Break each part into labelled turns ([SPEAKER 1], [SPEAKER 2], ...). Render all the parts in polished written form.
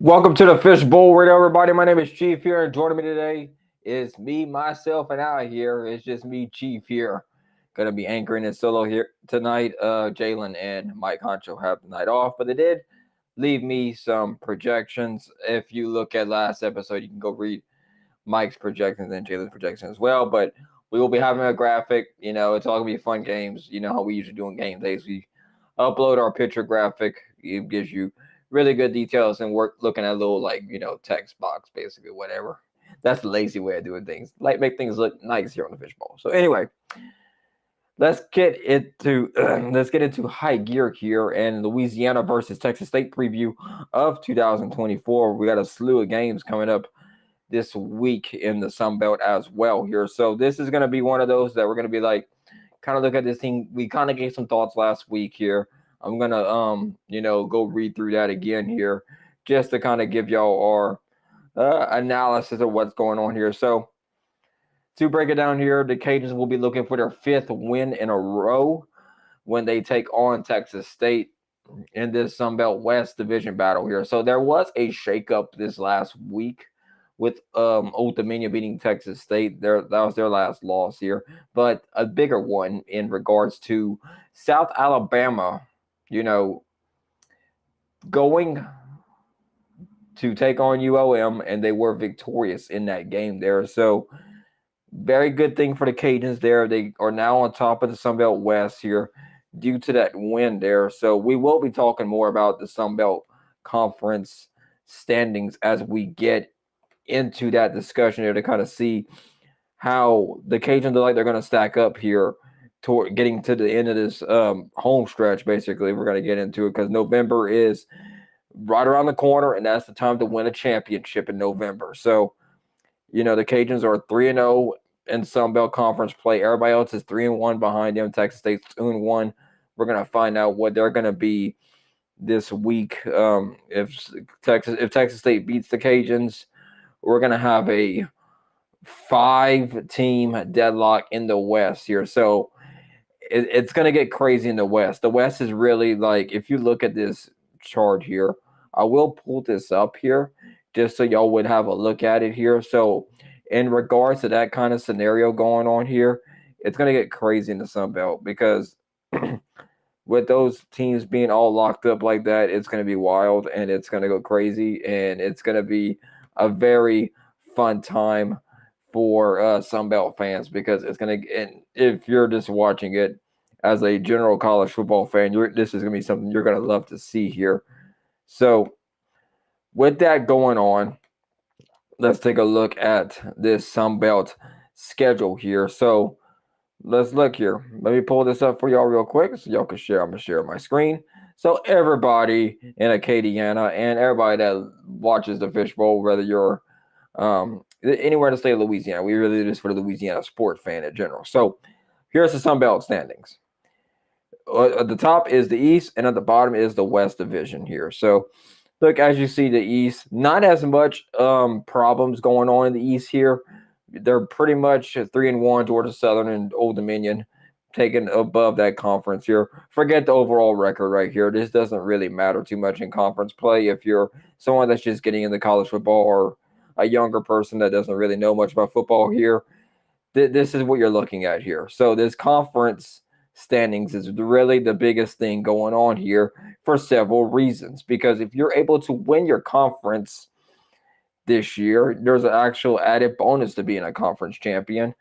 [SPEAKER 1] Welcome to the Fish Bowl Radio, everybody. My name is Chief here, and joining me today is me, myself, and out here. It's just me, Chief here. Gonna be anchoring it solo here tonight. Jalen and Mike Honcho have the night off, but they did leave me some projections. If you look at last episode, you can go read Mike's projections and Jalen's projections as well. But we will be having a graphic. It's all gonna be fun games. You know how we usually do on game days. We upload our picture graphic. It gives you really good details and work looking at a little text box basically whatever. That's the lazy way of doing things. Like make things look nice here on the fishbowl. So anyway, let's get into high gear here and Louisiana versus Texas State preview of 2024. We got a slew of games coming up this week in the Sun Belt as well here. So this is going to be one of those that we're going to be like kind of look at this thing. We kind of gave some thoughts last week here. I'm going to go read through that again here just to kind of give y'all our analysis of what's going on here. So to break it down here, the Cajuns will be looking for their fifth win in a row when they take on Texas State in this Sun Belt West division battle here. So there was a shakeup this last week with Old Dominion beating Texas State. That was their last loss here, but a bigger one in regards to South Alabama, going to take on UOM, and they were victorious in that game there. So very good thing for the Cajuns there. They are now on top of the Sun Belt West here due to that win there. So we will be talking more about the Sun Belt Conference standings as we get into that discussion here to kind of see how the Cajuns look like they're going to stack up here toward getting to the end of this home stretch. Basically, we're going to get into it because November is right around the corner, and that's the time to win a championship in November. So, the Cajuns are 3-0 in Sun Belt Conference play. Everybody else is 3-1 behind them. Texas State's 2-1. We're going to find out what they're going to be this week. If Texas State beats the Cajuns, we're going to have a 5-team deadlock in the West here. So it's going to get crazy in the West. The West is really like, if you look at this chart here, I will pull this up here just so y'all would have a look at it here. So in regards to that kind of scenario going on here, it's going to get crazy in the Sun Belt because with those teams being all locked up like that, it's going to be wild and it's going to go crazy, and it's going to be a very fun time for Sunbelt fans because it's going to, and if you're just watching it as a general college football fan, this is going to be something you're going to love to see here. So with that going on, let's take a look at this Sunbelt schedule here. So let's look here. Let me pull this up for y'all real quick so y'all can share. I'm going to share my screen. So everybody in Acadiana and everybody that watches the Fishbowl, whether you're anywhere in the state of Louisiana, we really do this for the Louisiana sport fan in general. So here's the Sun Belt standings. At the top is the East, and at the bottom is the West Division here. So look, as you see, the East, not as much problems going on in the East here. They're pretty much 3-1, Georgia Southern and Old Dominion taken above that conference here. Forget the overall record right here. This doesn't really matter too much in conference play if you're someone that's just getting into college football or a younger person that doesn't really know much about football here. This is what you're looking at here. So this conference standings is really the biggest thing going on here for several reasons. Because if you're able to win your conference this year, there's an actual added bonus to being a conference champion.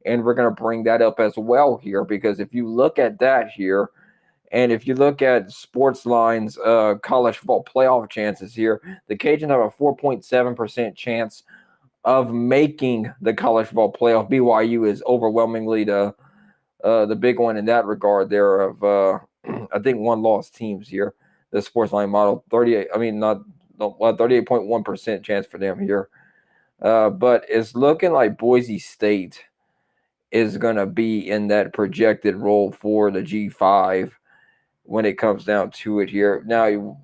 [SPEAKER 1] And we're going to bring that up as well here, because if you look at that here, and if you look at Sports Line's college football playoff chances here, the Cajuns have a 4.7% chance of making the college football playoff. BYU is overwhelmingly the big one in that regard there of I think one loss teams here. The Sports Line model 38.1% chance for them here. But it's looking like Boise State is going to be in that projected role for the G5 when it comes down to it here. Now,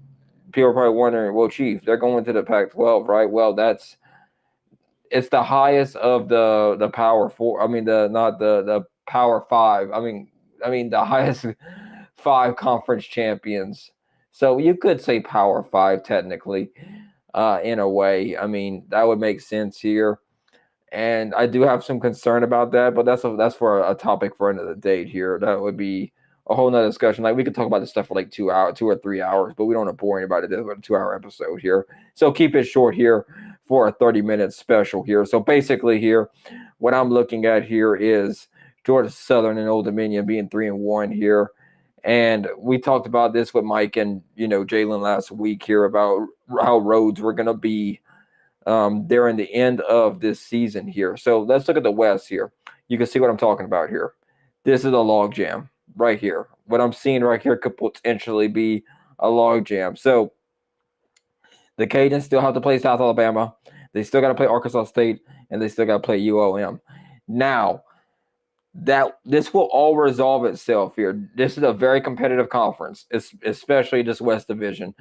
[SPEAKER 1] people are probably wondering, well, Chief, they're going to the Pac-12, right? Well, it's the highest of the Power Four. I mean, the Power Five. I mean the highest 5 conference champions. So you could say Power Five technically. in a way. I mean, that would make sense here. And I do have some concern about that, but that's for a topic for another date here. That would be a whole nother discussion. Like we could talk about this stuff for like 2 hours, 2 or 3 hours, but we don't want to bore anybody to a 2 hour episode here. So keep it short here for a 30-minute special here. So basically here, what I'm looking at here is Georgia Southern and Old Dominion being 3-1 here. And we talked about this with Mike and Jalen last week here about how roads were gonna be during the end of this season here. So let's look at the West here. You can see what I'm talking about here. This is a log jam right here. What I'm seeing right here could potentially be a log jam. So the Cajuns still have to play South Alabama. They still got to play Arkansas State, and they still got to play UOM. Now, that this will all resolve itself here. This is a very competitive conference, especially this West Division.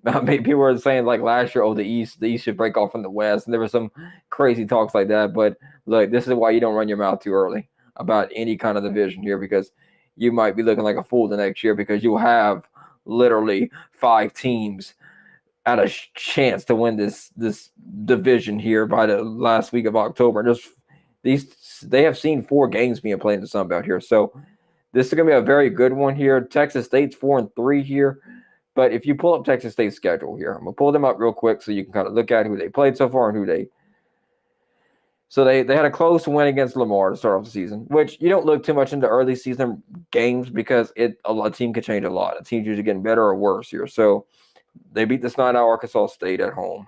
[SPEAKER 1] I mean, people were saying like last year, the East should break off from the West, and there were some crazy talks like that. But look, this is why you don't run your mouth too early about any kind of division here, because you might be looking like a fool the next year, because you'll have literally 5 teams at a chance to win this division here by the last week of October. And they have seen 4 games being played in the Sun Belt here, so this is going to be a very good one here. Texas State's 4-3 here, but if you pull up Texas State's schedule here, I'm going to pull them up real quick so you can kind of look at who they played so far and who they. So they had a close win against Lamar to start off the season, which you don't look too much into early season games because a team can change a lot. A team's usually getting better or worse here. So they beat the snot out Arkansas State at home.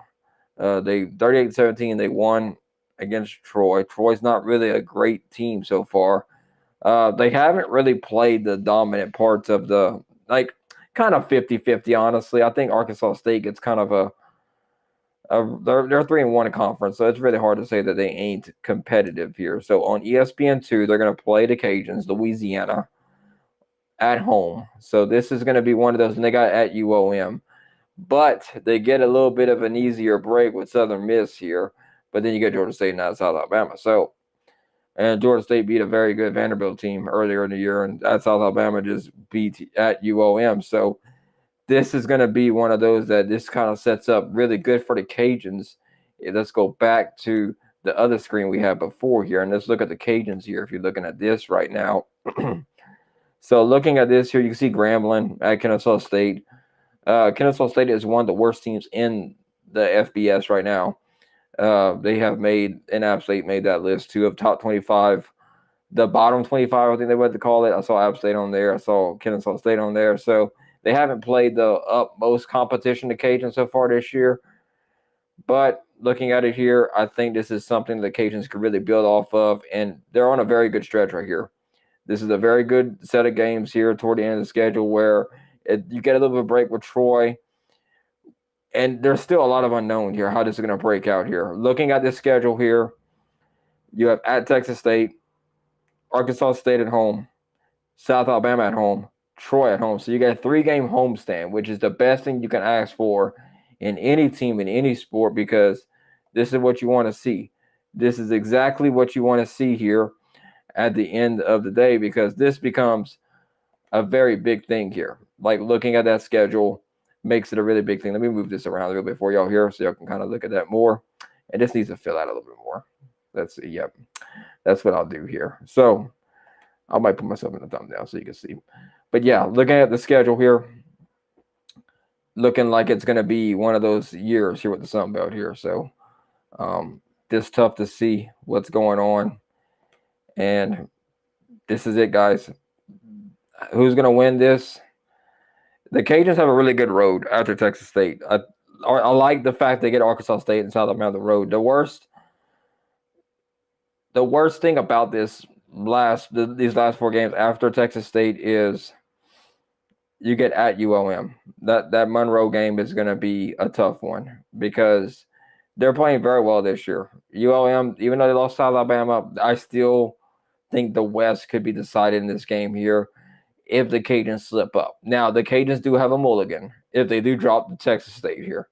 [SPEAKER 1] They 38-17. They won against Troy. Troy's not really a great team so far. They haven't really played the dominant parts of the kind of 50-50, honestly. I think Arkansas State gets kind of they're 3-1 in conference, so it's really hard to say that they ain't competitive here. So on ESPN2, they're going to play the Cajuns, Louisiana, at home. So this is going to be one of those, and they got at UOM. But they get a little bit of an easier break with Southern Miss here. But then you get Georgia State and not South Alabama. And Georgia State beat a very good Vanderbilt team earlier in the year, and at South Alabama just beat at UOM. So this is going to be one of those that this kind of sets up really good for the Cajuns. Let's go back to the other screen we had before here, and let's look at the Cajuns here if you're looking at this right now. So looking at this here, you can see Grambling at Kennesaw State. Kennesaw State is one of the worst teams in the FBS right now. They have made, and App State made that list too, of top 25. The bottom 25, I think they wanted to call it. I saw App State on there. I saw Kennesaw State on there. So they haven't played the utmost competition to Cajuns so far this year. But looking at it here, I think this is something the Cajuns could really build off of. And they're on a very good stretch right here. This is a very good set of games here toward the end of the schedule where you get a little bit of a break with Troy. And there's still a lot of unknown here, how this is going to break out here. Looking at this schedule here, you have at Texas State, Arkansas State at home, South Alabama at home, Troy at home. So you got a 3-game homestand, which is the best thing you can ask for in any team, in any sport, because this is what you want to see. This is exactly what you want to see here at the end of the day, because this becomes a very big thing here. Like looking at that schedule makes it a really big thing. Let me move this around a little bit for y'all here so y'all can kind of look at that more. And this needs to fill out a little bit more. Let's see. Yep. That's what I'll do here. So I might put myself in the thumbnail so you can see. But yeah, looking at the schedule here, looking like it's going to be one of those years here with the Sun Belt here. So it's tough to see what's going on. And this is it, guys. Who's going to win this? The Cajuns have a really good road after Texas State. I like the fact they get Arkansas State and South Alabama on the road. The worst thing about these last 4 games after Texas State is you get at UOM. That Monroe game is going to be a tough one because they're playing very well this year. UOM, even though they lost South Alabama, I still think the West could be decided in this game here if the Cajuns slip up. Now, the Cajuns do have a mulligan if they do drop the Texas State here.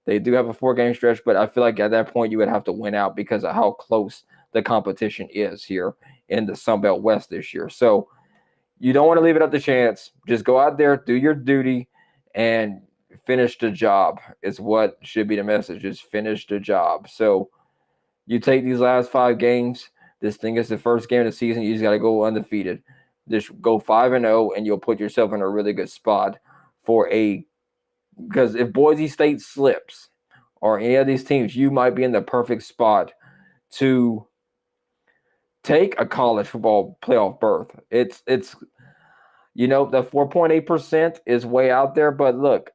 [SPEAKER 1] They do have a 4-game stretch, but I feel like at that point you would have to win out because of how close the competition is here in the Sun Belt West this year. So you don't want to leave it up to chance. Just go out there, do your duty, and finish the job is what should be the message. Just finish the job. So you take these last 5 games. This thing is the first game of the season. You just got to go undefeated. Just go 5-0, and you'll put yourself in a really good spot for a. Because if Boise State slips or any of these teams, you might be in the perfect spot to take a college football playoff berth. It's the 4.8% is way out there, but look,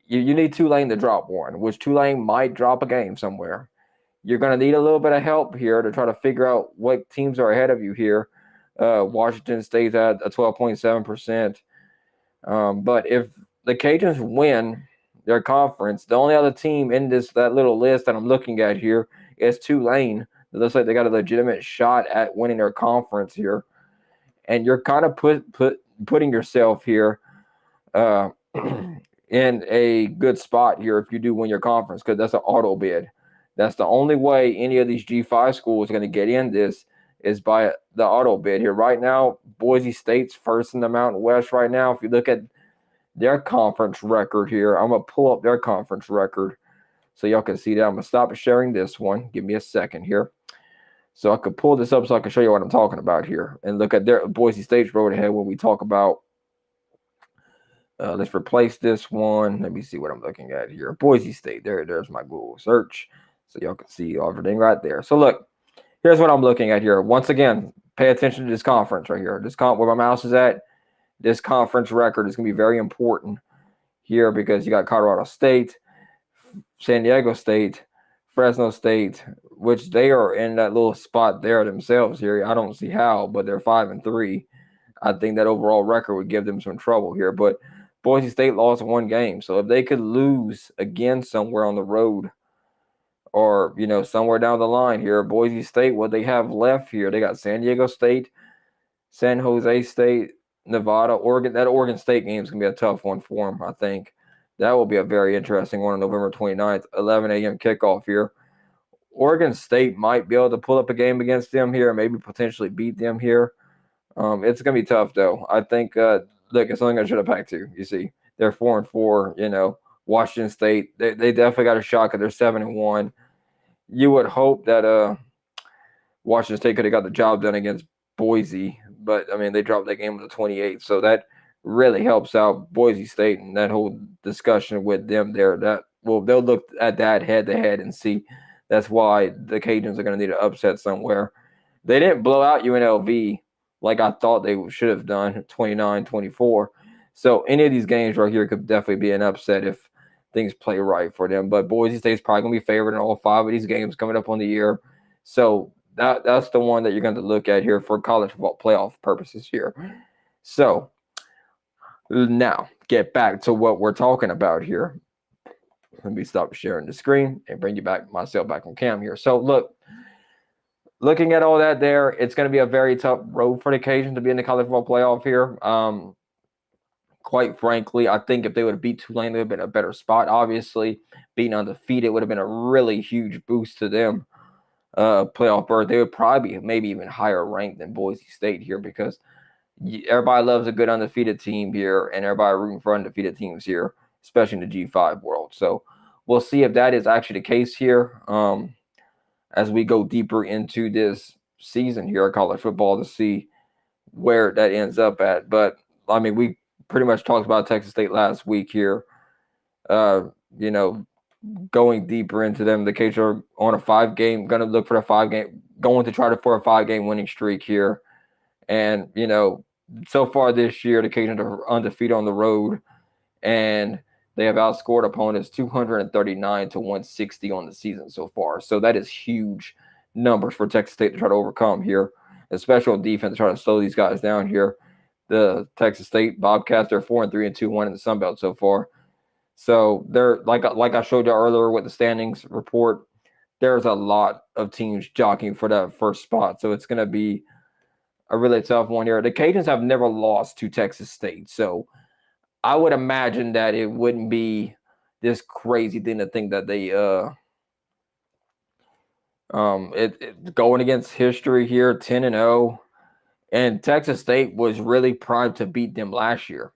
[SPEAKER 1] you need Tulane to drop one, which Tulane might drop a game somewhere. You're going to need a little bit of help here to try to figure out what teams are ahead of you here. Washington State's at a 12.7%. But if the Cajuns win their conference, the only other team in that little list that I'm looking at here is Tulane. It looks like they got a legitimate shot at winning their conference here. And you're kind of putting yourself here in a good spot here if you do win your conference, because that's an auto bid. That's the only way any of these G5 schools are going to get in this is by the auto bid here. Right now, Boise State's first in the Mountain West right now. If you look at their conference record here, I'm going to pull up their conference record so y'all can see that. I'm going to stop sharing this one. Give me a second here. So I could pull this up so I can show you what I'm talking about here. And look at their Boise State's road ahead when we talk about let's replace this one. Let me see what I'm looking at here. Boise State. There's my Google search. So y'all can see everything right there. So look, here's what I'm looking at here. Once again, pay attention to this conference right here. Where my mouse is at, this conference record is going to be very important here because you got Colorado State, San Diego State, Fresno State, which they are in that little spot there themselves here. I don't see how, but they're 5-3. I think that overall record would give them some trouble here. But Boise State lost one game. So if they could lose again somewhere on the road or, somewhere down the line here, Boise State, what they have left here, they got San Diego State, San Jose State, Nevada, Oregon. That Oregon State game is going to be a tough one for them, I think. That will be a very interesting one on November 29th, 11 a.m. kickoff here. Oregon State might be able to pull up a game against them here, maybe potentially beat them here. It's going to be tough, though. I think, look, it's only going to show the Pac-2. You see, they're 4-4. Washington State, they definitely got a shot because they're 7-1. You would hope that Washington State could have got the job done against Boise, but I mean they dropped that game with a 28, so that really helps out Boise State and that whole discussion with them there. They'll look at that head to head and see. That's why the Cajuns are going to need an upset somewhere. They didn't blow out UNLV like I thought they should have done, 29-24. So any of these games right here could definitely be an upset if things play right for them. But Boise State's probably going to be favored in all 5 of these games coming up on the year. So that's the one that you're going to look at here for college football playoff purposes here. So now get back to what we're talking about here. Let me stop sharing the screen and bring you back myself back on cam here. So looking at all that there, it's going to be a very tough road for the Cajuns to be in the college football playoff here. Quite frankly, I think if they would have beat Tulane, they would have been a better spot. Obviously, being undefeated would have been a really huge boost to them. Playoff berth, they would probably be maybe even higher ranked than Boise State here because everybody loves a good undefeated team here and everybody rooting for undefeated teams here, especially in the G5 world. So we'll see if that is actually the case here as we go deeper into this season here of college football to see where that ends up at. But, I mean, we pretty much talked about Texas State last week here. Going deeper into them, the Cajuns are on a 5-game, going to look for a 5-game, going to try for a 5-game winning streak here. And, so far this year, the Cajuns are undefeated on the road, and they have outscored opponents 239-160 on the season so far. So that is huge numbers for Texas State to try to overcome here, especially on defense to try to slow these guys down here. The Texas State Bobcats are 4-3 and 2-1 in the Sun Belt so far. So they're like I showed you earlier with the standings report. There's a lot of teams jockeying for that first spot, so it's going to be a really tough one here. The Cajuns have never lost to Texas State, so I would imagine that it wouldn't be this crazy thing to think that they going against history here, 10-0. And Texas State was really primed to beat them last year.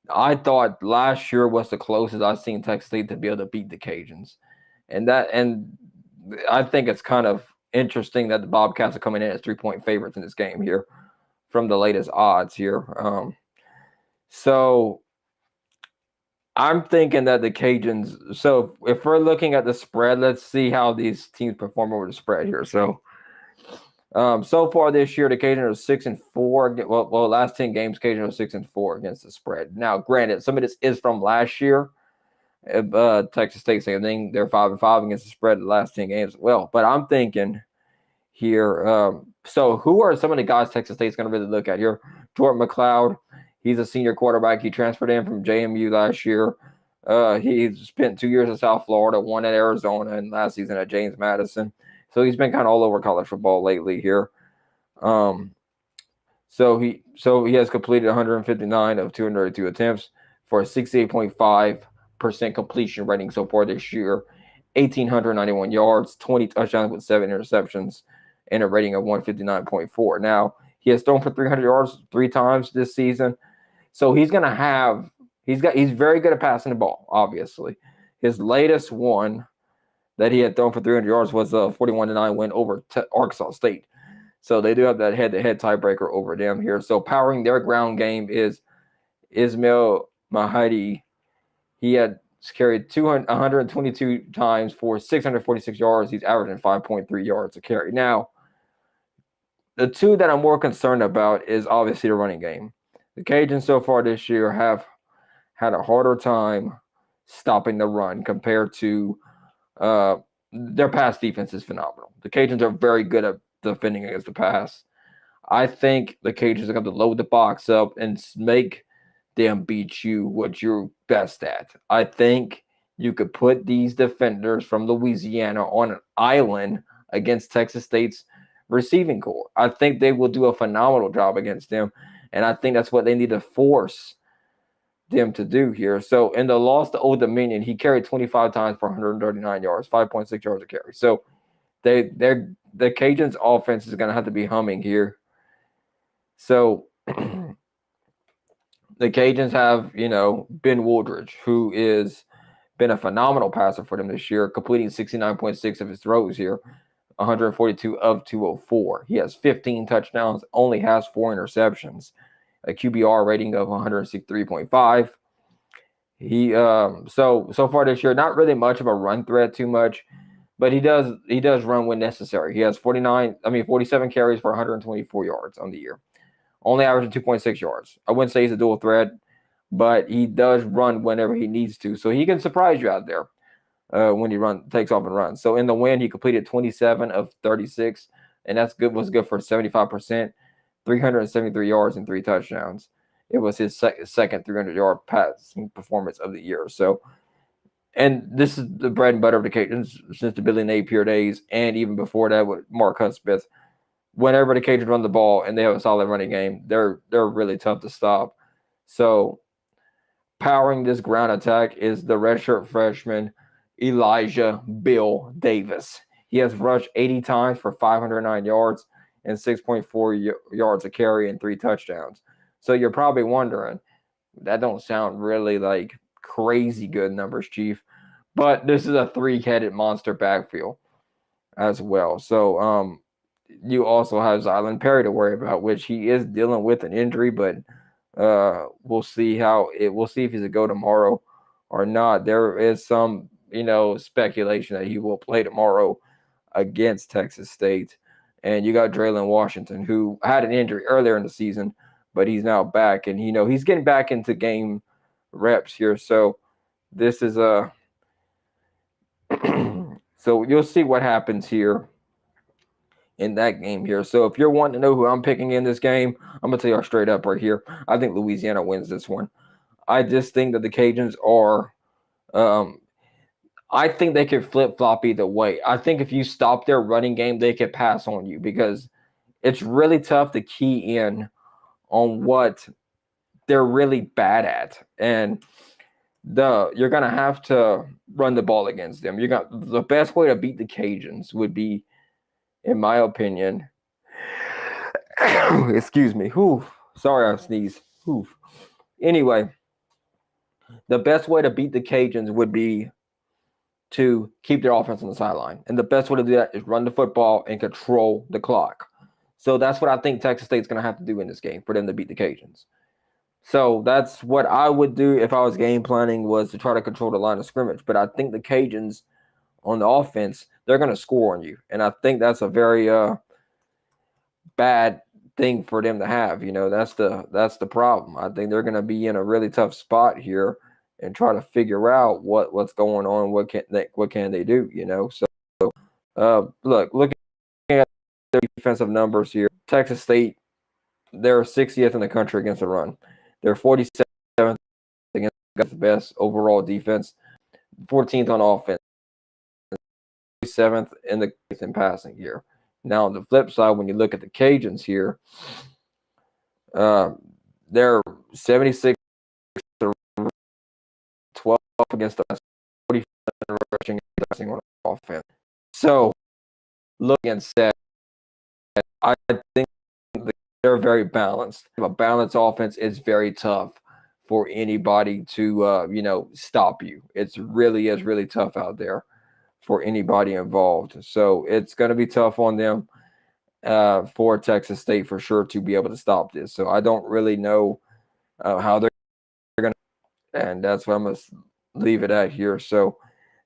[SPEAKER 1] I thought last year was the closest I've seen Texas State to be able to beat the Cajuns, and I think it's kind of interesting that the Bobcats are coming in as 3-point favorites in this game here from the latest odds here. So I'm thinking that the Cajuns. So if we're looking at the spread, let's see how these teams perform over the spread here. So far this year, the Cajuns are 6-4. Last 10 games, Cajuns are 6-4 against the spread. Now, granted, some of this is from last year. Texas State, same thing. They're 5-5 against the spread the last 10 games as well. But I'm thinking here. So who are some of the guys Texas State's going to really look at here? Jordan McLeod. He's a senior quarterback. He transferred in from JMU last year. He spent 2 years at South Florida, one at Arizona, and last season at James Madison. So he's been kind of all over college football lately here. So he has completed 159 of 282 attempts for a 68.5% completion rating so far this year, 1,891 yards, 20 touchdowns with 7 interceptions, and a rating of 159.4. Now he has thrown for 300 yards 3 times this season, so he's very good at passing the ball. Obviously, his latest one that he had thrown for 300 yards was a 41-9 win over Arkansas State. So they do have that head-to-head tiebreaker over them here. So powering their ground game is Ismail Mahdi. He had carried 122 times for 646 yards. He's averaging 5.3 yards a carry. Now, the two that I'm more concerned about is obviously the running game. The Cajuns so far this year have had a harder time stopping the run compared to their pass defense is phenomenal. The Cajuns are very good at defending against the pass. I think the Cajuns are going to load the box up and make them beat you what you're best at. I think you could put these defenders from Louisiana on an island against Texas State's receiving corps. I think they will do a phenomenal job against them, and I think that's what they need to force them to do here. So in the loss to Old Dominion, he carried 25 times for 139 yards, 5.6 yards a carry. So the Cajuns offense is going to have to be humming here. So the Cajuns have, Ben Wooldridge, who is been a phenomenal passer for them this year, completing 69.6 of his throws here, 142 of 204. He has 15 touchdowns, only has 4 interceptions, a QBR rating of 163.5. He so far this year, not really much of a run threat too much, but he does run when necessary. He has 47 carries for 124 yards on the year, only averaging 2.6 yards. I wouldn't say he's a dual threat, but he does run whenever he needs to, so he can surprise you out there when he takes off and runs. So in the win, he completed 27 of 36, and was good for 75%, 373 yards and 3 touchdowns. It was his second 300-yard passing performance of the year. So, and this is the bread and butter of the Cajuns since the Billy Napier days, and even before that with Mark Hudspeth. Whenever the Cajuns run the ball and they have a solid running game, they're really tough to stop. So, powering this ground attack is the redshirt freshman Elijah Bill Davis. He has rushed 80 times for 509 yards and 6.4 yards a carry and 3 touchdowns. So you're probably wondering, that don't sound really like crazy good numbers, Chief. But this is a 3-headed monster backfield as well. So you also have Zylan Perry to worry about, which he is dealing with an injury, but we'll see if he's a go tomorrow or not. There is some, speculation that he will play tomorrow against Texas State. And you got Draylon Washington, who had an injury earlier in the season, but he's now back, and he's getting back into game reps here. So this is so you'll see what happens here in that game here. So if you're wanting to know who I'm picking in this game, I'm gonna tell you straight up right here. I think Louisiana wins this one. I just think that the Cajuns are. I think they could flip flop either way. I think if you stop their running game, they could pass on you because it's really tough to key in on what they're really bad at, and you're gonna have to run the ball against them. The best way to beat the Cajuns would be, in my opinion. Excuse me. Sorry, I sneezed. Anyway, The best way to beat the Cajuns would be to keep their offense on the sideline. And the best way to do that is run the football and control the clock. So that's what I think Texas State's going to have to do in this game for them to beat the Cajuns. So that's what I would do if I was game planning, was to try to control the line of scrimmage. But I think the Cajuns on the offense, they're going to score on you. And I think that's a very bad thing for them to have. That's the problem. I think they're going to be in a really tough spot here and try to figure out what's going on, what can they do, So looking at their defensive numbers here, Texas State, they're 60th in the country against the run. They're 47th against the best overall defense, 14th on offense, 7th in the passing here. Now, on the flip side, when you look at the Cajuns here, they're 76 12 against the 40 rushing and passing on offense. So, looking at that, I think they're very balanced. A balanced offense is very tough for anybody to, stop you. It really is really tough out there for anybody involved. So it's going to be tough on them for Texas State for sure to be able to stop this. So I don't really know how they're going to, and that's what I'm going to leave it at here. So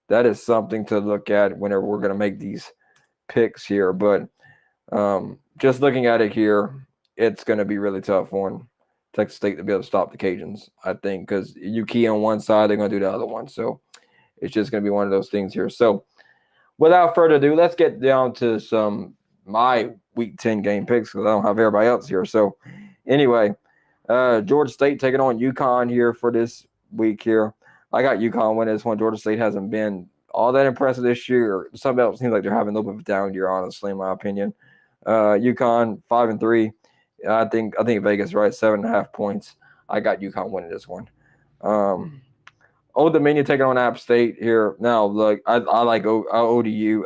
[SPEAKER 1] that is something to look at whenever we're going to make these picks here. But just looking at it here, it's going to be really tough on Texas State to be able to stop the Cajuns, I think, because you key on one side, they're going to do the other one. So it's just going to be one of those things here. So without further ado, let's get down to my Week 10 game picks, because I don't have everybody else here. So anyway, Georgia State taking on UConn here for this week here. I got UConn winning this one. Georgia State hasn't been all that impressive this year. Something else seems like they're having a little bit of a down year, honestly, in my opinion. UConn 5-3. I think Vegas right, 7.5 points. I got UConn winning this one. Old Dominion taking on App State here. Now, look, I like ODU.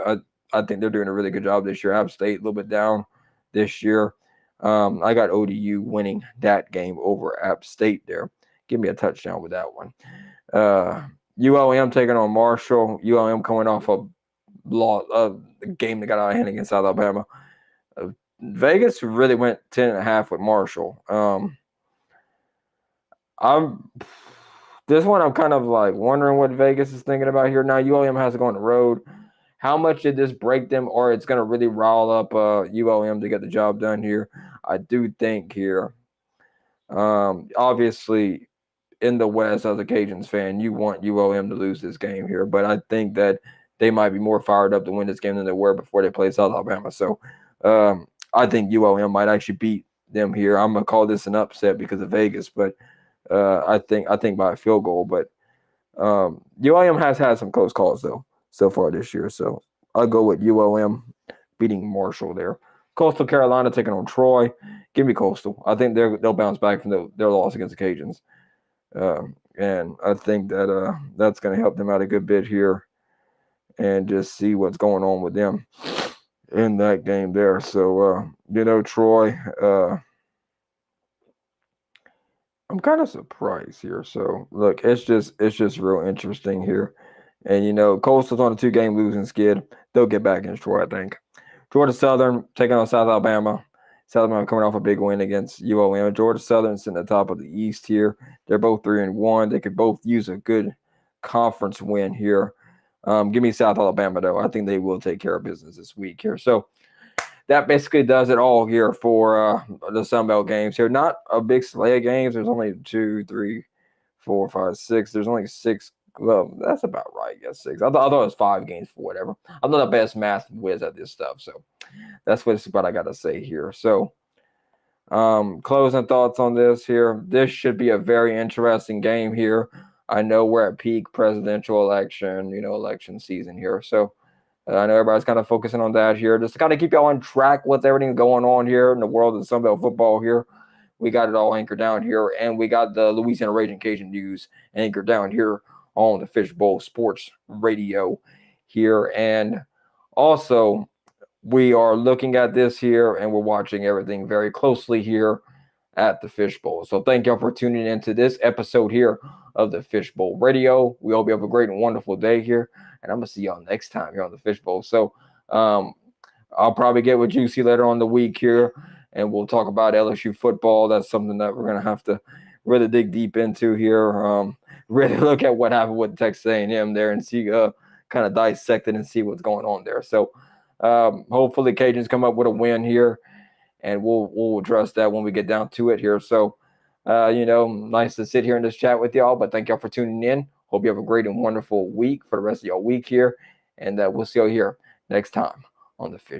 [SPEAKER 1] I think they're doing a really good job this year. App State a little bit down this year. I got ODU winning that game over App State there. Give me a touchdown with that one. ULM taking on Marshall. ULM coming off a game that got out of hand against Alabama. Vegas really went 10.5 with Marshall. This one I'm kind of like wondering what Vegas is thinking about here. Now ULM has to go on the road. How much did this break them, or it's going to really rile up ULM to get the job done here? I do think here, obviously, in the West, as a Cajuns fan, you want ULM to lose this game here. But I think that they might be more fired up to win this game than they were before they played South Alabama. So I think ULM might actually beat them here. I'm going to call this an upset because of Vegas, but I think by a field goal. But ULM has had some close calls, though, so far this year. So I'll go with ULM beating Marshall there. Coastal Carolina taking on Troy. Give me Coastal. I think they'll bounce back from their loss against the Cajuns. And I think that that's going to help them out a good bit here and just see what's going on with them in that game there. So, Troy, I'm kind of surprised here. So, look, it's just real interesting here. And, Coastal's on a 2-game losing skid. They'll get back against Troy, I think. Georgia Southern taking on South Alabama. South Alabama coming off a big win against ULM. Georgia Southern sitting at the top of the East here. They're both 3-1. They could both use a good conference win here. Give me South Alabama, though. I think they will take care of business this week here. So that basically does it all here for the Sun Belt games here. Not a big slate of games. There's only 2, 3, 4, 5, 6. There's only 6. Well, that's about right. Yes, 6. I thought it was 5 games for whatever. I'm not the best math whiz at this stuff, so that's what I got to say here. So, closing thoughts on this here. This should be a very interesting game here. I know we're at peak presidential election, election season here. So, I know everybody's kind of focusing on that here. Just to kind of keep y'all on track with everything going on here in the world of Sun Belt football here. We got it all anchored down here, and we got the Louisiana Raging Cajun news anchored down here on the Fishbowl Sports Radio here. And also, we are looking at this here, and we're watching everything very closely here at the Fishbowl. So thank y'all for tuning into this episode here of the Fishbowl Radio. We hope you have a great and wonderful day here, and I'm gonna see y'all next time here on the Fishbowl. So um, I'll probably get with Juicy later on the week here, and we'll talk about LSU football. That's something that we're gonna have to really dig deep into here. Really look at what happened with Texas A&M there and see kind of dissect it and see what's going on there. So hopefully Cajuns come up with a win here, and we'll address that when we get down to it here. So nice to sit here and just chat with y'all. But thank y'all for tuning in. Hope you have a great and wonderful week for the rest of y'all week here, and we'll see y'all here next time on the Fish.